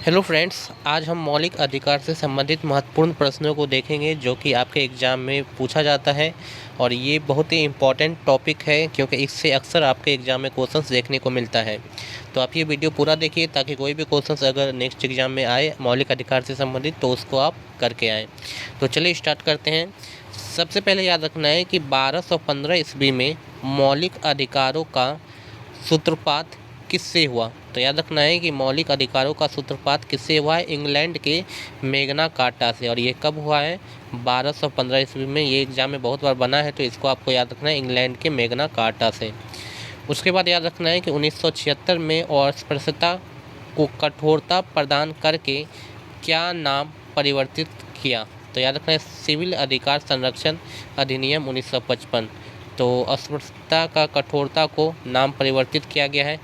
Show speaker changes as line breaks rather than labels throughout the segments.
Hello friends, आज हम मौलिक अधिकार से संबंधित महत्वपूर्ण प्रश्नों को देखेंगे जो कि आपके एग्ज़ाम में पूछा जाता है। और ये बहुत ही इम्पॉर्टेंट टॉपिक है क्योंकि इससे अक्सर आपके एग्ज़ाम में क्वेश्चंस देखने को मिलता है। तो आप ये वीडियो पूरा देखिए ताकि कोई भी क्वेश्चंस अगर नेक्स्ट एग्ज़ाम में आए मौलिक अधिकार से संबंधित तो उसको आप करके आएँ। तो चलिए स्टार्ट करते हैं। सबसे पहले याद रखना है कि 1215 ईस्वी में मौलिक अधिकारों का सूत्रपात किससे हुआ। तो याद रखना है कि मौलिक अधिकारों का सूत्रपात किससे हुआ है, इंग्लैंड के मैग्ना कार्टा से। और ये कब हुआ है, 1215 ईस्वी में। ये एग्जाम में बहुत बार बना है तो इसको आपको याद रखना है, इंग्लैंड के मैग्ना कार्टा से। उसके बाद याद रखना है कि 1976 में अस्पृश्यता को कठोरता प्रदान करके क्या नाम परिवर्तित किया। तो याद रखना है, सिविल अधिकार संरक्षण अधिनियम 1955। तो अस्पृश्यता का कठोरता को नाम परिवर्तित किया गया है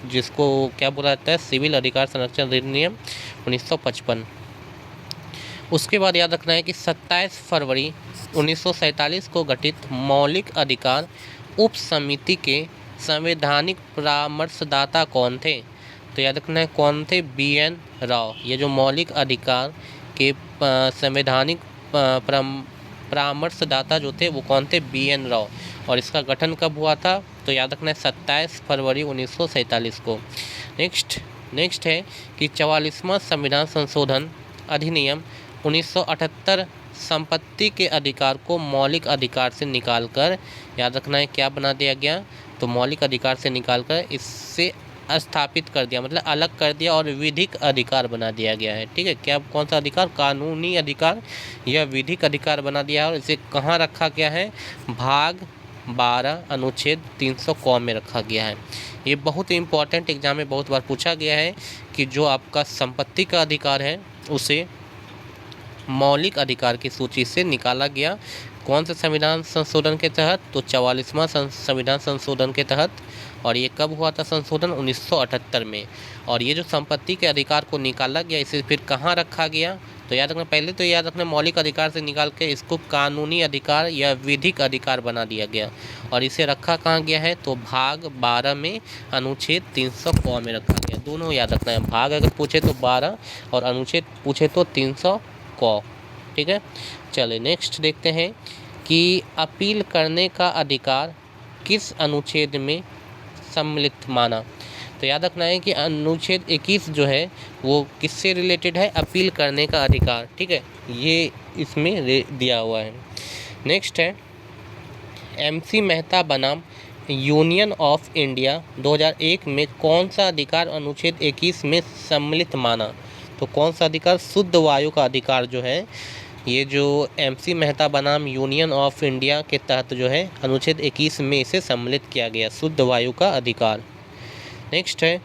जिसको क्या बोला जाता है, सिविल अधिकार संरक्षण अधिनियम 1955। उसके बाद याद रखना है कि 27 फरवरी 1947 को गठित मौलिक अधिकार उप समिति के संवैधानिक परामर्शदाता कौन थे। तो याद रखना है कौन थे, BN राव। ये जो मौलिक अधिकार के संवैधानिक परामर्शदाता जो थे वो कौन थे, BN राव। और इसका गठन कब हुआ था, तो याद रखना है 27 फरवरी 1947 को। नेक्स्ट है कि 44वां संविधान संशोधन अधिनियम 1978 संपत्ति के अधिकार को मौलिक अधिकार से निकालकर, याद रखना है क्या बना दिया गया, तो मौलिक अधिकार से निकालकर इससे स्थापित कर दिया, मतलब अलग कर दिया और विधिक अधिकार बना दिया गया है। ठीक है, क्या कौन सा अधिकार, कानूनी अधिकार या विधिक अधिकार बना दिया है। और इसे कहाँ रखा गया है, भाग 12 अनुच्छेद 300 क में रखा गया है। ये बहुत इंपॉर्टेंट एग्जाम में बहुत बार पूछा गया है कि जो आपका संपत्ति का अधिकार है उसे मौलिक अधिकार की सूची से निकाला गया कौन से संविधान संशोधन के तहत, तो 44वां संविधान संशोधन के तहत। और ये कब हुआ था संशोधन, 1978 में। और ये जो संपत्ति के अधिकार को निकाला गया इसे फिर कहाँ रखा गया, तो याद रखना, पहले तो याद रखना मौलिक अधिकार से निकाल के इसको कानूनी अधिकार या विधिक अधिकार बना दिया गया। और इसे रखा कहाँ गया है, तो भाग 12 में अनुच्छेद 300 क में रखा गया। दोनों याद रखना है, भाग अगर पूछे तो 12 और अनुच्छेद पूछे तो 300 क। ठीक है, चलिए नेक्स्ट देखते हैं कि अपील करने का अधिकार किस अनुच्छेद में सम्मिलित माना। तो याद रखना है कि अनुच्छेद 21 जो है वो किससे रिलेटेड है, अपील करने का अधिकार। ठीक है, ये इसमें दिया हुआ है। नेक्स्ट है, MC मेहता बनाम यूनियन ऑफ इंडिया 2001 में कौन सा अधिकार अनुच्छेद 21 में सम्मिलित माना। तो कौन सा अधिकार, शुद्ध वायु का अधिकार जो है, ये जो MC मेहता बनाम यूनियन ऑफ इंडिया के तहत जो है अनुच्छेद 21 में इसे सम्मिलित किया गया, शुद्ध वायु का अधिकार। नेक्स्ट है,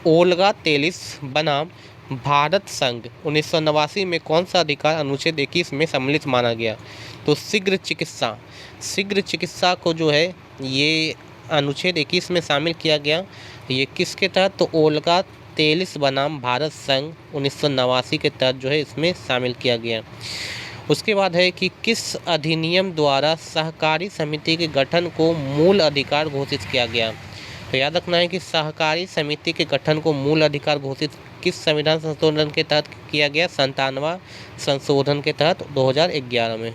ओल्गा तेलिस बनाम भारत संघ 1989 में कौन सा अधिकार अनुच्छेद 21 में सम्मिलित माना गया। तो शीघ्र चिकित्सा को जो है ये अनुच्छेद 21 में शामिल किया गया। ये किसके तहत, तो ओल्गा तेलिस बनाम भारत संघ 1989 के तहत जो है इसमें शामिल किया गया। उसके बाद है कि किस अधिनियम द्वारा सहकारी समिति के गठन को मूल अधिकार घोषित किया गया। तो याद रखना है कि सहकारी समिति के गठन को मूल अधिकार घोषित किस संविधान संशोधन के तहत किया गया, 97वां संशोधन के तहत 2011 में।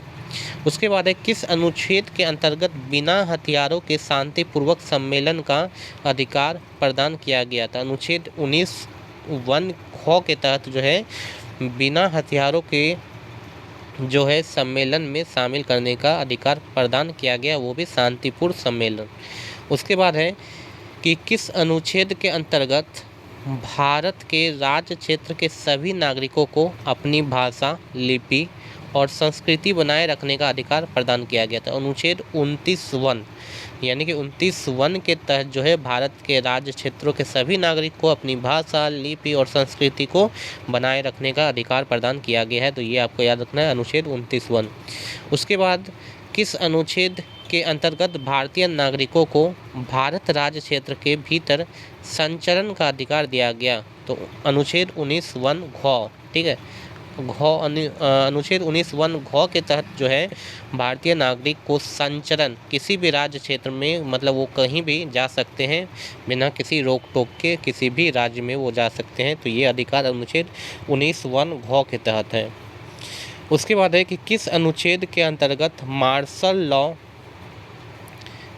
उसके बाद है, किस अनुच्छेद के अंतर्गत बिना हथियारों के शांतिपूर्वक सम्मेलन का अधिकार प्रदान किया गया था। अनुच्छेद 19(1) ख के तहत जो है बिना हथियारों के जो है सम्मेलन में शामिल करने का अधिकार प्रदान किया गया, वो भी शांतिपूर्ण सम्मेलन। उसके बाद है कि किस अनुच्छेद के अंतर्गत भारत के राज्य क्षेत्र के सभी नागरिकों को अपनी भाषा, लिपि और संस्कृति बनाए रखने का अधिकार प्रदान किया गया था। अनुच्छेद 29(1) यानी कि 29(1) के तहत जो है भारत के राज्य क्षेत्रों के सभी नागरिक को अपनी भाषा, लिपि और संस्कृति को बनाए रखने का अधिकार प्रदान किया गया है। तो ये आपको याद रखना है, अनुच्छेद 29(1). उसके बाद किस अनुच्छेद के अंतर्गत भारतीय नागरिकों को भारत राज्य क्षेत्र के भीतर संचरण का अधिकार दिया गया। तो अनुच्छेद 19(1) घ। ठीक है, अनुच्छेद 19(1) घ के तहत जो है भारतीय नागरिक को संचरण किसी भी राज्य क्षेत्र में, मतलब वो कहीं भी जा सकते हैं बिना किसी रोक टोक के, किसी भी राज्य में वो जा सकते हैं। तो ये अधिकार अनुच्छेद 19(1) घ के तहत है। उसके बाद है कि किस अनुच्छेद के अंतर्गत मार्शल लॉ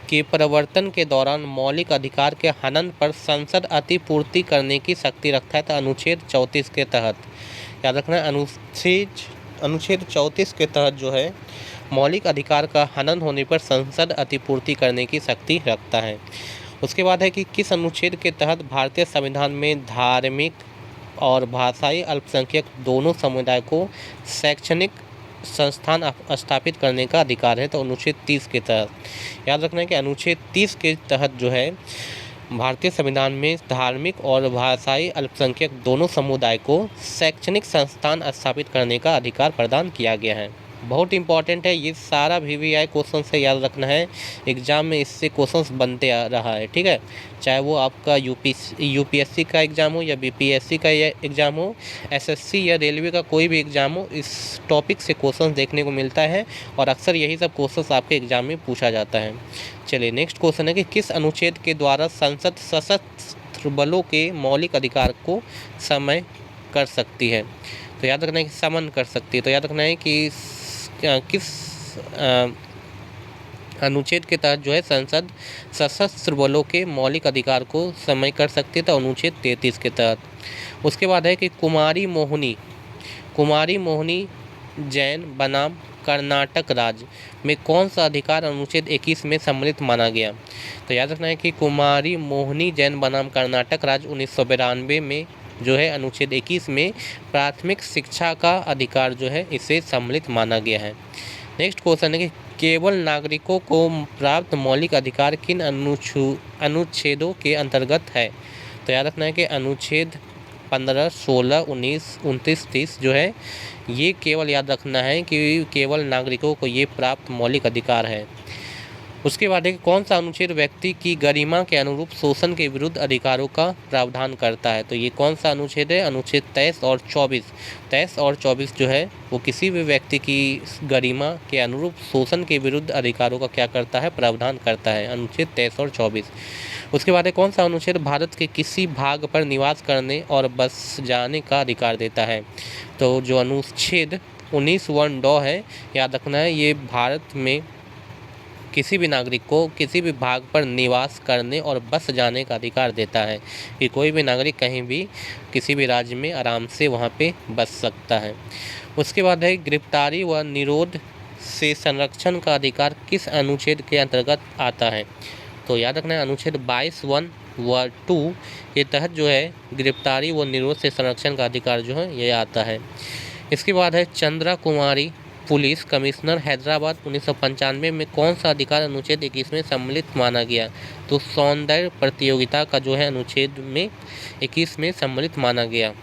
के प्रवर्तन के दौरान मौलिक अधिकार के हनन पर संसद अतिपूर्ति करने की शक्ति रखता है। तो अनुच्छेद 34 के तहत, याद रखना है, अनुच्छेद 34 के तहत जो है मौलिक अधिकार का हनन होने पर संसद अतिपूर्ति करने की शक्ति रखता है। उसके बाद है कि किस अनुच्छेद के तहत भारतीय संविधान में धार्मिक और भाषाई अल्पसंख्यक दोनों समुदाय को शैक्षणिक संस्थान स्थापित करने का अधिकार है। तो अनुच्छेद 30 के तहत, याद रखना है कि अनुच्छेद 30 के तहत जो है भारतीय संविधान में धार्मिक और भाषाई अल्पसंख्यक दोनों समुदाय को शैक्षणिक संस्थान स्थापित करने का अधिकार प्रदान किया गया है। बहुत इंपॉर्टेंट है, ये सारा VVI क्वेश्चन से याद रखना है, एग्जाम में इससे क्वेश्चंस बनते आ रहा है, ठीक है। चाहे वो आपका यूपीएससी का एग्ज़ाम हो या बीपीएससी का एग्ज़ाम हो, एसएससी या रेलवे का कोई भी एग्ज़ाम हो, इस टॉपिक से क्वेश्चन देखने को मिलता है और अक्सर यही सब क्वेश्चंस आपके एग्ज़ाम में पूछा जाता है। चलिए नेक्स्ट क्वेश्चन है कि किस अनुच्छेद के द्वारा संसद सशस्त्र बलों के मौलिक अधिकार को समय कर सकती है। तो याद रखना है कि समन कर सकती है। तो याद रखना है कि किस अनुच्छेद के तहत जो है संसद सशस्त्र बलों के मौलिक अधिकार को समय कर सकती है। तो अनुच्छेद 33 के तहत। उसके बाद है कि कुमारी मोहिनी जैन बनाम कर्नाटक राज्य में कौन सा अधिकार अनुच्छेद 21 में सम्मिलित माना गया। तो याद रखना है कि कुमारी मोहिनी जैन बनाम कर्नाटक राज्य 1992 में जो है अनुच्छेद 21 में प्राथमिक शिक्षा का अधिकार जो है इसे सम्मिलित माना गया है। नेक्स्ट क्वेश्चन है कि केवल नागरिकों को प्राप्त मौलिक अधिकार किन अनुच्छेदों के अंतर्गत है। तो याद रखना है कि अनुच्छेद 15, 16, 19, 29, 30 जो है ये केवल याद रखना है कि केवल नागरिकों को ये प्राप्त मौलिक अधिकार है। उसके बाद है कि कौन सा अनुच्छेद व्यक्ति की गरिमा के अनुरूप शोषण के विरुद्ध अधिकारों का प्रावधान करता है। तो ये कौन सा अनुच्छेद है, अनुच्छेद 23 और 24। 23 और 24 जो है वो किसी भी व्यक्ति की गरिमा के अनुरूप शोषण के विरुद्ध अधिकारों का क्या करता है, प्रावधान करता है, अनुच्छेद 23 और 24। उसके बाद है कौन सा अनुच्छेद भारत के किसी भाग पर निवास करने और बस जाने का अधिकार देता है। तो जो अनुच्छेद 19(1) है, याद रखना है, ये भारत में किसी भी नागरिक को किसी भी भाग पर निवास करने और बस जाने का अधिकार देता है कि कोई भी नागरिक कहीं भी किसी भी राज्य में आराम से वहाँ पे बस सकता है। उसके बाद है गिरफ्तारी व निरोध से संरक्षण का अधिकार किस अनुच्छेद के अंतर्गत आता है। तो याद रखना है अनुच्छेद 22(1) व 2 के तहत जो है गिरफ्तारी व निरोध से संरक्षण का अधिकार जो है ये आता है। इसके बाद है चंद्रा कुमारी पुलिस कमिश्नर हैदराबाद 1995 में कौन सा अधिकार अनुच्छेद 21 में सम्मिलित माना गया। तो सौंदर्य प्रतियोगिता का जो है अनुच्छेद में 21 में सम्मिलित माना गया।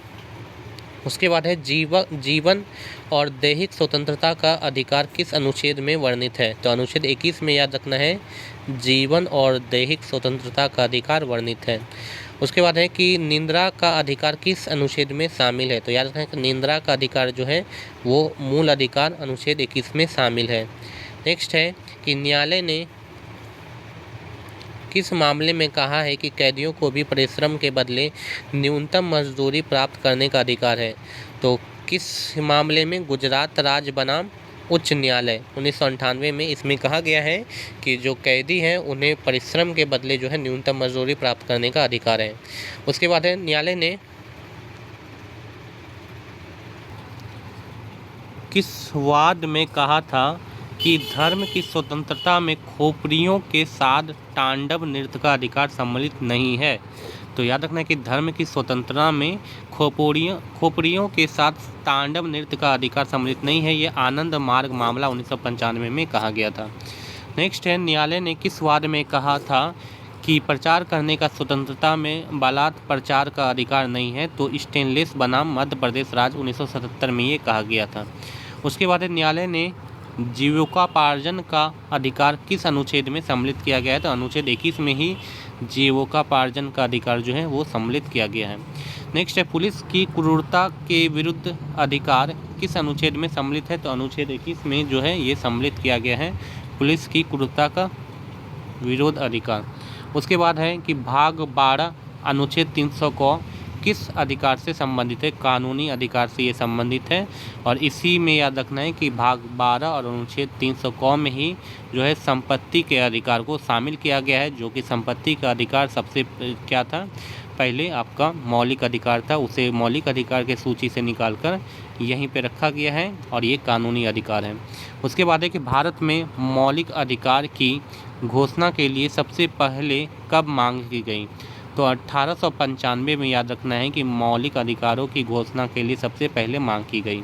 उसके बाद है जीवन और दैहिक स्वतंत्रता का अधिकार किस अनुच्छेद में वर्णित है। तो अनुच्छेद 21 में याद रखना है जीवन और दैहिक स्वतंत्रता का अधिकार वर्णित है। उसके बाद है कि निंद्रा का अधिकार किस अनुच्छेद में शामिल है। तो याद रखना है कि निंद्रा का अधिकार जो है वो मूल अधिकार अनुच्छेद 21 में शामिल है। नेक्स्ट है कि न्यायालय ने किस मामले में कहा है कि कैदियों को भी परिश्रम के बदले न्यूनतम मजदूरी प्राप्त करने का अधिकार है। तो किस मामले में, गुजरात राज्य बनाम उच्च न्यायालय 1998 में इसमें कहा गया है कि जो कैदी हैं उन्हें परिश्रम के बदले जो है न्यूनतम मजदूरी प्राप्त करने का अधिकार है। उसके बाद है न्यायालय ने किस वाद में कहा था कि धर्म की स्वतंत्रता में खोपड़ियों के साथ तांडव नृत्य का अधिकार सम्मिलित नहीं है। तो याद रखना है कि धर्म की स्वतंत्रता में खोपड़ियों के साथ तांडव नृत्य का अधिकार सम्मिलित नहीं है। ये आनंद मार्ग मामला 1995 में कहा गया था। नेक्स्ट है न्यायालय ने किस वाद में कहा था कि प्रचार करने का स्वतंत्रता में बलात् प्रचार का अधिकार नहीं है। तो स्टेनलेस बनाम मध्य प्रदेश राज्य 1977 में ये कहा गया था। उसके बाद न्यायालय ने जीविकोपार्जन का अधिकार किस अनुच्छेद में सम्मिलित किया गया है। तो अनुच्छेद 21 में ही जीविकोपार्जन का अधिकार जो है वो सम्मिलित किया गया है। नेक्स्ट है पुलिस की क्रूरता के विरुद्ध अधिकार किस अनुच्छेद में सम्मिलित है? तो अनुच्छेद 21 में जो है ये सम्मिलित किया गया है पुलिस की क्रूरता का विरोध अधिकार। उसके बाद है कि भाग 12 अनुच्छेद 300 को किस अधिकार से संबंधित है? कानूनी अधिकार से ये संबंधित है और इसी में याद रखना है कि भाग 12 और अनुच्छेद 300 क में ही जो है संपत्ति के अधिकार को शामिल किया गया है, जो कि संपत्ति का अधिकार सबसे क्या था, पहले आपका मौलिक अधिकार था, उसे मौलिक अधिकार के सूची से निकालकर यहीं पे रखा गया है और ये कानूनी अधिकार है। उसके बाद है कि भारत में मौलिक अधिकार की घोषणा के लिए सबसे पहले कब मांग की गई? तो 1895 में याद रखना है कि मौलिक अधिकारों की घोषणा के लिए सबसे पहले मांग की गई।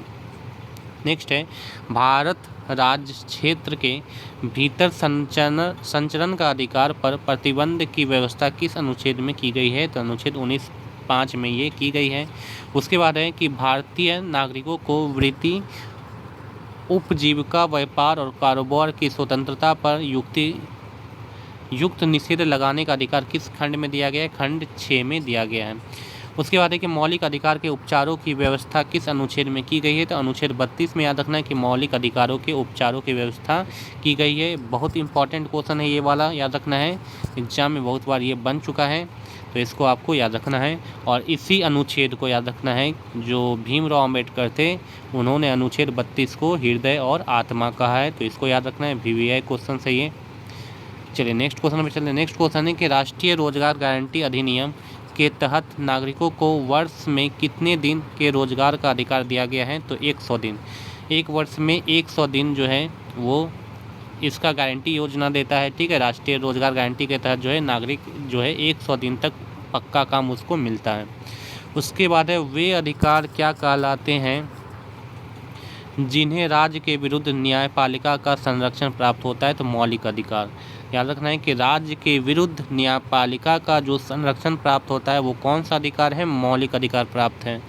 नेक्स्ट है भारत राज्य क्षेत्र के भीतर संचरण का अधिकार पर प्रतिबंध की व्यवस्था किस अनुच्छेद में की गई है? तो अनुच्छेद 19(5) में ये की गई है। उसके बाद है कि भारतीय नागरिकों को वृत्ति, उपजीविका, व्यापार और कारोबार की स्वतंत्रता पर युक्त निषेध लगाने का अधिकार किस खंड में दिया गया है? खंड 6 में दिया गया है। उसके बाद है कि मौलिक अधिकार के उपचारों की व्यवस्था किस अनुच्छेद में की गई है? तो अनुच्छेद 32 में याद रखना है कि मौलिक अधिकारों के उपचारों की व्यवस्था की गई है। बहुत इंपॉर्टेंट क्वेश्चन है ये वाला, याद रखना है, एग्जाम में बहुत बार ये बन चुका है, तो इसको आपको याद रखना है। और इसी अनुच्छेद को याद रखना है, जो भीमराव अम्बेडकर थे उन्होंने अनुच्छेद 32 को हृदय और आत्मा कहा है, तो इसको याद रखना है, VVI क्वेश्चन है ये। चलिए नेक्स्ट क्वेश्चन में चलिए। नेक्स्ट क्वेश्चन है कि राष्ट्रीय रोजगार गारंटी अधिनियम के तहत नागरिकों को वर्ष में कितने दिन के रोजगार का अधिकार दिया गया है? तो 100 दिन। एक वर्ष में 100 दिन जो है वो इसका गारंटी योजना देता है, ठीक है। राष्ट्रीय रोजगार गारंटी के तहत जो है नागरिक जो है 100 दिन तक पक्का काम उसको मिलता है। उसके बाद है वे अधिकार क्या कहलाते हैं जिन्हें राज्य के विरुद्ध न्यायपालिका का संरक्षण प्राप्त होता है? तो मौलिक अधिकार। याद रखना है कि राज्य के विरुद्ध न्यायपालिका का जो संरक्षण प्राप्त होता है वो कौन सा अधिकार है? मौलिक अधिकार प्राप्त है।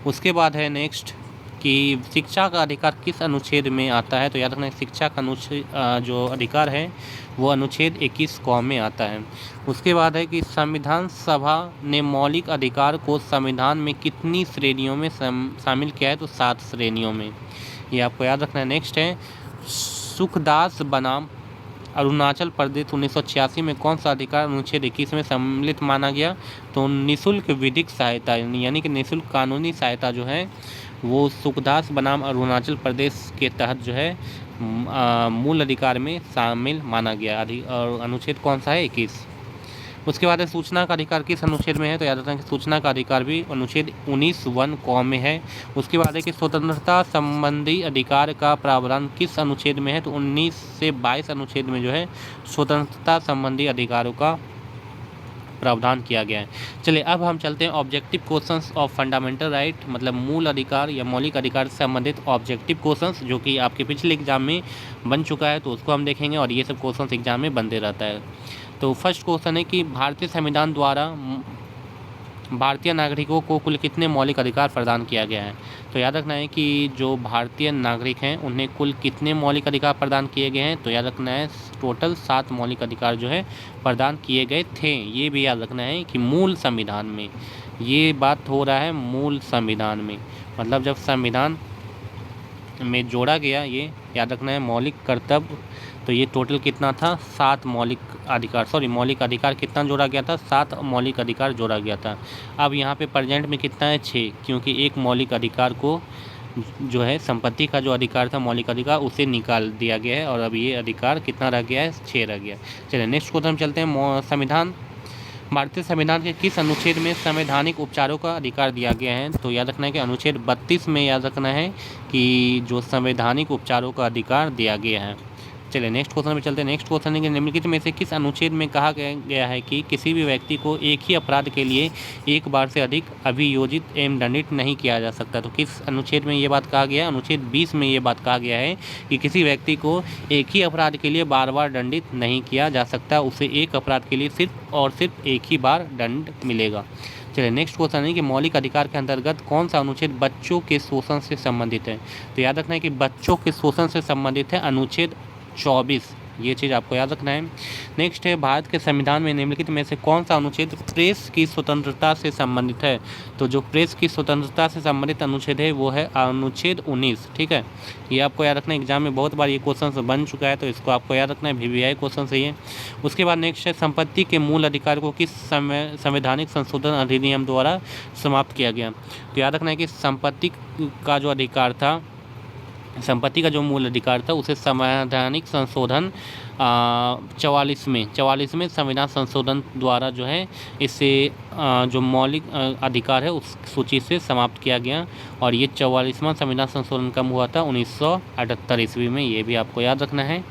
उसके बाद है नेक्स्ट कि शिक्षा का अधिकार किस अनुच्छेद में आता है? तो याद रखना है शिक्षा का जो अधिकार है वो अनुच्छेद 21 क में आता है। उसके बाद है कि संविधान सभा ने मौलिक अधिकार को संविधान में कितनी श्रेणियों में शामिल किया है? तो 7 श्रेणियों में, ये आपको याद रखना है। नेक्स्ट है सुखदास बनाम अरुणाचल प्रदेश 1986 में कौन सा अधिकार अनुच्छेद 21 में सम्मिलित माना गया? तो निःशुल्क विधिक सहायता, यानी कि निःशुल्क कानूनी सहायता जो है वो सुखदास बनाम अरुणाचल प्रदेश के तहत जो है मूल अधिकार में शामिल माना गया। और अनुच्छेद कौन सा है? 21। उसके बाद सूचना का अधिकार किस अनुच्छेद में है? तो याद रखना है कि सूचना का अधिकार भी अनुच्छेद 19(1) क में है। उसके बाद है कि स्वतंत्रता संबंधी अधिकार का प्रावधान किस अनुच्छेद में है? तो 19 से 22 अनुच्छेद में जो है स्वतंत्रता संबंधी अधिकारों का प्रावधान किया गया है। चलिए अब हम चलते हैं objective questions of fundamental right, मतलब मूल अधिकार या मौलिक अधिकार से संबंधित ऑब्जेक्टिव क्वेश्चंस, जो कि आपके पिछले एग्जाम में बन चुका है, तो उसको हम देखेंगे और ये सब क्वेश्चंस एग्जाम में बनते रहता है। तो फर्स्ट क्वेश्चन है कि भारतीय संविधान द्वारा भारतीय नागरिकों को कुल कितने मौलिक अधिकार प्रदान किया गया है? तो याद रखना है कि जो भारतीय नागरिक हैं उन्हें कुल कितने मौलिक अधिकार प्रदान किए गए हैं? तो याद रखना है टोटल 7 मौलिक अधिकार जो है प्रदान किए गए थे। ये भी याद रखना है कि मूल संविधान में, ये बात हो रहा है मूल संविधान में, मतलब जब संविधान में जोड़ा गया, ये याद रखना है मौलिक कर्तव्य, तो ये टोटल कितना था? 7 मौलिक अधिकार कितना जोड़ा गया था? 7 मौलिक अधिकार जोड़ा गया था। अब यहाँ पे प्रेजेंट में कितना है? 6, क्योंकि एक मौलिक अधिकार को जो है संपत्ति का जो अधिकार था मौलिक अधिकार उसे निकाल दिया गया है और अब ये अधिकार कितना रह गया है? 6 रह गया। चलिए नेक्स्ट क्वेश्चन चलते हैं। संविधान, भारतीय संविधान के किस अनुच्छेद में संवैधानिक उपचारों का अधिकार दिया गया है? तो याद रखना है कि अनुच्छेद 32 में याद रखना है कि जो संवैधानिक उपचारों का अधिकार दिया गया है। चलिए नेक्स्ट क्वेश्चन में चलते हैं। नेक्स्ट क्वेश्चन है कि निम्नलिखित में से किस अनुच्छेद में कहा गया है कि किसी भी व्यक्ति को एक ही अपराध के लिए एक बार से अधिक अभियोजित एवं दंडित नहीं किया जा सकता? तो किस अनुच्छेद में ये बात कहा गया है? अनुच्छेद 20 में ये बात कहा गया है कि किसी व्यक्ति को एक ही अपराध के लिए बार बार दंडित नहीं किया जा सकता, उसे एक अपराध के लिए सिर्फ और सिर्फ एक ही बार दंड मिलेगा। चलिए नेक्स्ट क्वेश्चन है कि मौलिक अधिकार के अंतर्गत कौन सा अनुच्छेद बच्चों के शोषण से संबंधित है? तो याद रखना है कि बच्चों के शोषण से संबंधित है अनुच्छेद 24, ये चीज़ आपको याद रखना है। नेक्स्ट है भारत के संविधान में निम्नलिखित में से कौन सा अनुच्छेद प्रेस की स्वतंत्रता से संबंधित है। तो जो प्रेस की स्वतंत्रता से संबंधित अनुच्छेद है वो है अनुच्छेद 19। ठीक है, ये आपको याद रखना है। एग्जाम में बहुत बार ये क्वेश्चन बन चुका है, तो इसको आपको याद रखना है, VVI क्वेश्चन है ये। उसके बाद नेक्स्ट है संपत्ति के मूल अधिकार को किस संवैधानिक संशोधन अधिनियम द्वारा समाप्त किया गया। तो याद रखना है कि संपत्ति का जो अधिकार था, संपत्ति का जो मूल अधिकार था, उसे संवैधानिक संशोधन 44वें संविधान संशोधन द्वारा जो है इसे जो मौलिक अधिकार है उस सूची से समाप्त किया गया। और ये 44वां संविधान संशोधन कब हुआ था? 1978 ईस्वी में। ये भी आपको याद रखना है।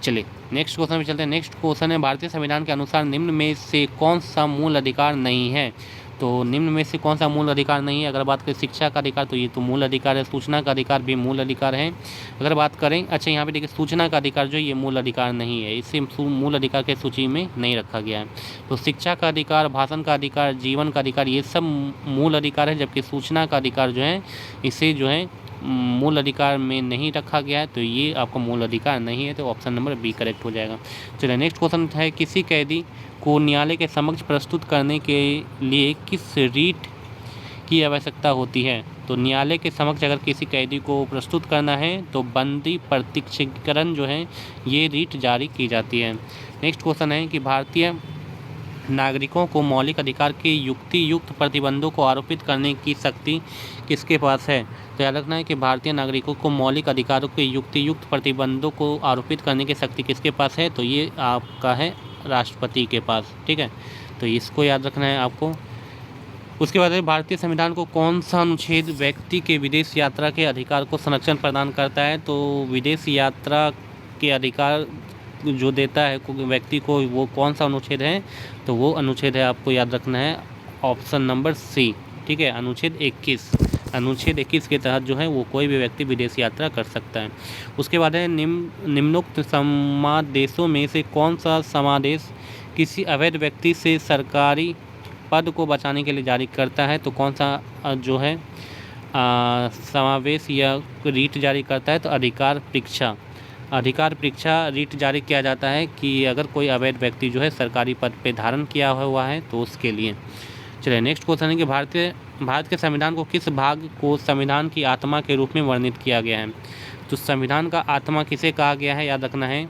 चलिए नेक्स्ट क्वेश्चन में चलते हैं। नेक्स्ट क्वेश्चन है भारतीय संविधान के अनुसार निम्न में से कौन सा मूल अधिकार नहीं है। तो निम्न में से कौन सा मूल अधिकार नहीं है? अगर बात करें शिक्षा का अधिकार, तो ये तो मूल अधिकार है। सूचना का अधिकार भी मूल अधिकार है। अगर बात करें, अच्छा यहाँ पे देखिए सूचना का अधिकार जो ये मूल अधिकार नहीं है, इसे मूल अधिकार के सूची में नहीं रखा गया है। तो शिक्षा का अधिकार, भाषण का अधिकार, जीवन का अधिकार, ये सब मूल अधिकार है, जबकि सूचना का अधिकार जो है इसे जो है मूल अधिकार में नहीं रखा गया है। तो ये आपका मूल अधिकार नहीं है, तो ऑप्शन नंबर बी करेक्ट हो जाएगा। चलिए नेक्स्ट क्वेश्चन है किसी कैदी को न्यायालय के समक्ष प्रस्तुत करने के लिए किस रीट की आवश्यकता होती है। तो न्यायालय के समक्ष अगर किसी कैदी को प्रस्तुत करना है तो बंदी प्रत्यक्षीकरण जो है ये रीट जारी की जाती है। नेक्स्ट क्वेश्चन है कि भारतीय नागरिकों को मौलिक अधिकार के युक्ति युक्त प्रतिबंधों को आरोपित करने की शक्ति किसके पास है। तो याद रखना है कि भारतीय नागरिकों को मौलिक अधिकारों के युक्ति युक्त प्रतिबंधों को आरोपित करने की शक्ति किसके पास है। तो ये आपका है राष्ट्रपति के पास। ठीक है, तो इसको याद रखना है आपको। उसके बाद भारतीय संविधान को कौन सा अनुच्छेद व्यक्ति के विदेश यात्रा के अधिकार को संरक्षण प्रदान करता है। तो विदेश यात्रा के अधिकार जो देता है व्यक्ति को, वो कौन सा अनुच्छेद है। तो वो अनुच्छेद है, आपको याद रखना है, ऑप्शन नंबर सी। ठीक है, अनुच्छेद 21। अनुच्छेद 21 के तहत जो है वो कोई भी व्यक्ति विदेश यात्रा कर सकता है। उसके बाद है निम्नोक्त समादेशों में से कौन सा समादेश किसी अवैध व्यक्ति से सरकारी पद को बचाने के लिए जारी करता है। तो कौन सा जो है समावेश या रीट जारी करता है। तो अधिकार परीक्षा रीट जारी किया जाता है कि अगर कोई अवैध व्यक्ति जो है सरकारी पद पे धारण किया हुआ है तो उसके लिए। चलिए नेक्स्ट क्वेश्चन है कि भारत के संविधान को किस भाग को संविधान की आत्मा के रूप में वर्णित किया गया है। तो संविधान का आत्मा किसे कहा गया है, याद रखना है।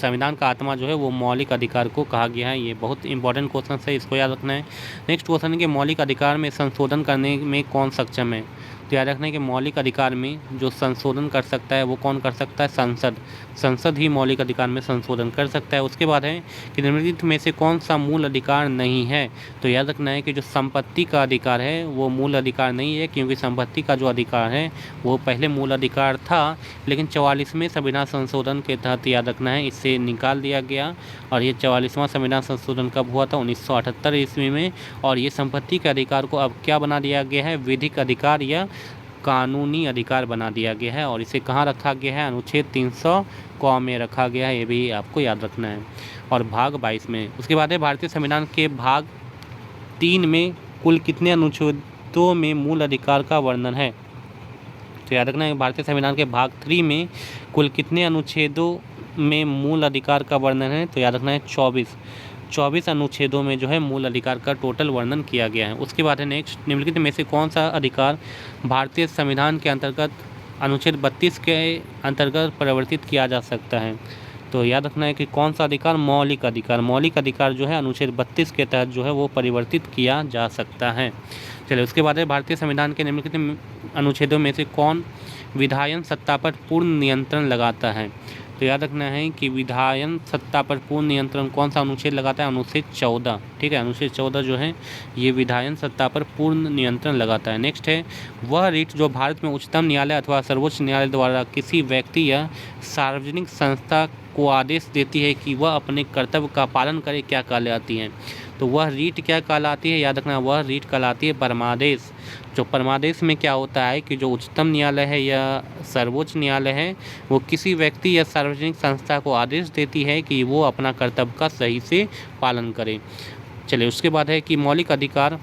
संविधान का आत्मा जो है वो मौलिक अधिकार को कहा गया है। ये बहुत इंपॉर्टेंट क्वेश्चन है, इसको याद रखना है। नेक्स्ट क्वेश्चन है कि मौलिक अधिकार में संशोधन करने में कौन सक्षम है। तो याद रखना है कि मौलिक अधिकार में जो संशोधन कर सकता है वो कौन कर सकता है। संसद ही मौलिक अधिकार में संशोधन कर सकता है। उसके बाद है कि निम्नलिखित में से कौन सा मूल अधिकार नहीं है। तो याद रखना है कि जो संपत्ति का अधिकार है वो मूल अधिकार नहीं है, क्योंकि संपत्ति का जो अधिकार है वो पहले मूल अधिकार था, लेकिन 44वें संविधान संशोधन के तहत याद रखना है इसे निकाल दिया गया। और ये 44वां संविधान संशोधन कब हुआ था? 1978 ईस्वी में। और ये संपत्ति के अधिकार को अब क्या बना दिया गया है? विधिक अधिकार या कानूनी अधिकार बना दिया गया है। और इसे कहाँ रखा गया है? अनुच्छेद 300 क में रखा गया है। ये भी आपको याद रखना है। और भाग 22 में। उसके बाद है भारतीय संविधान के भाग 3 में कुल कितने अनुच्छेदों में मूल अधिकार का वर्णन है। तो याद रखना है भारतीय संविधान के भाग 3 में कुल कितने अनुच्छेदों में मूल अधिकार का वर्णन है। तो याद रखना है 24 अनुच्छेदों में जो है मूल अधिकार का टोटल वर्णन किया गया है। उसके बाद है नेक्स्ट, निम्नलिखित में से कौन सा अधिकार भारतीय संविधान के अंतर्गत अनुच्छेद 32 के अंतर्गत परिवर्तित किया जा सकता है। तो याद रखना है कि कौन सा अधिकार? मौलिक अधिकार जो है अनुच्छेद 32 के तहत जो है वो परिवर्तित किया जा सकता है। चलिए उसके बाद है भारतीय संविधान के निम्नलिखित अनुच्छेदों में से कौन विधायन सत्ता पर पूर्ण नियंत्रण लगाता है। तो याद रखना है कि विधायन सत्ता पर पूर्ण नियंत्रण कौन सा अनुच्छेद लगाता है? अनुच्छेद 14। ठीक है, अनुच्छेद 14 जो है ये विधायन सत्ता पर पूर्ण नियंत्रण लगाता है। नेक्स्ट है वह रीट जो भारत में उच्चतम न्यायालय अथवा सर्वोच्च न्यायालय द्वारा किसी व्यक्ति या सार्वजनिक संस्था को आदेश देती है कि वह अपने कर्तव्य का पालन करे, क्या कहलाती है। तो वह रीट क्या कहलाती है? याद रखना, वह रीट कहलाती है परमादेश। जो परमादेश में क्या होता है कि जो उच्चतम न्यायालय है या सर्वोच्च न्यायालय है वो किसी व्यक्ति या सार्वजनिक संस्था को आदेश देती है कि वो अपना कर्तव्य का सही से पालन करे। चलिए उसके बाद है कि मौलिक अधिकार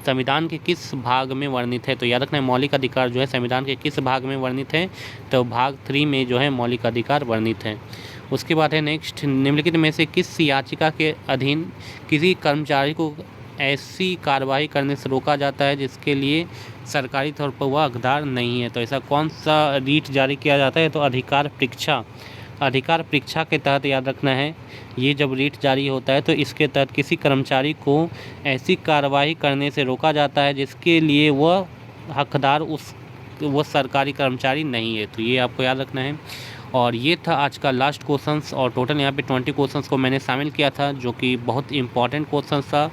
संविधान के किस भाग में वर्णित है? तो याद रखना है मौलिक अधिकार जो है संविधान के किस भाग में वर्णित है? तो भाग 3 में जो है मौलिक अधिकार वर्णित है। उसके बाद है नेक्स्ट, निम्नलिखित में से किस याचिका के अधीन किसी कर्मचारी को ऐसी कार्रवाई करने से रोका जाता है जिसके लिए सरकारी तौर पर वह हकदार नहीं है? तो ऐसा कौन सा रीट जारी किया जाता है? तो अधिकार परीक्षा के तहत याद रखना है, ये जब रीट जारी होता है तो इसके तहत किसी कर्मचारी को ऐसी कार्रवाई करने से रोका जाता है जिसके लिए वह हकदार वो सरकारी कर्मचारी नहीं है। तो ये आपको याद रखना है। और ये था आज का लास्ट क्वेश्चंस, और टोटल यहाँ पे 20 क्वेश्चंस को मैंने शामिल किया था जो कि बहुत इंपॉर्टेंट क्वेश्चंस था,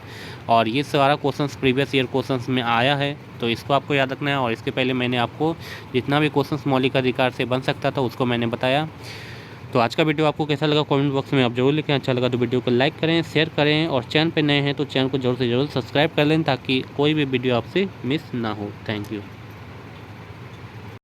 और ये सारा क्वेश्चंस प्रीवियस ईयर क्वेश्चंस में आया है, तो इसको आपको याद रखना है। और इसके पहले मैंने आपको जितना भी क्वेश्चंस मौलिक अधिकार से बन सकता था उसको मैंने बताया। तो आज का वीडियो आपको कैसा लगा कमेंट बॉक्स में आप जरूर लिखें। अच्छा लगा तो वीडियो को लाइक करें, शेयर करें, और चैनल पर नए हैं तो चैनल को जरूर से जरूर सब्सक्राइब कर लें ताकि कोई भी वीडियो आपसे मिस ना हो। Thank you.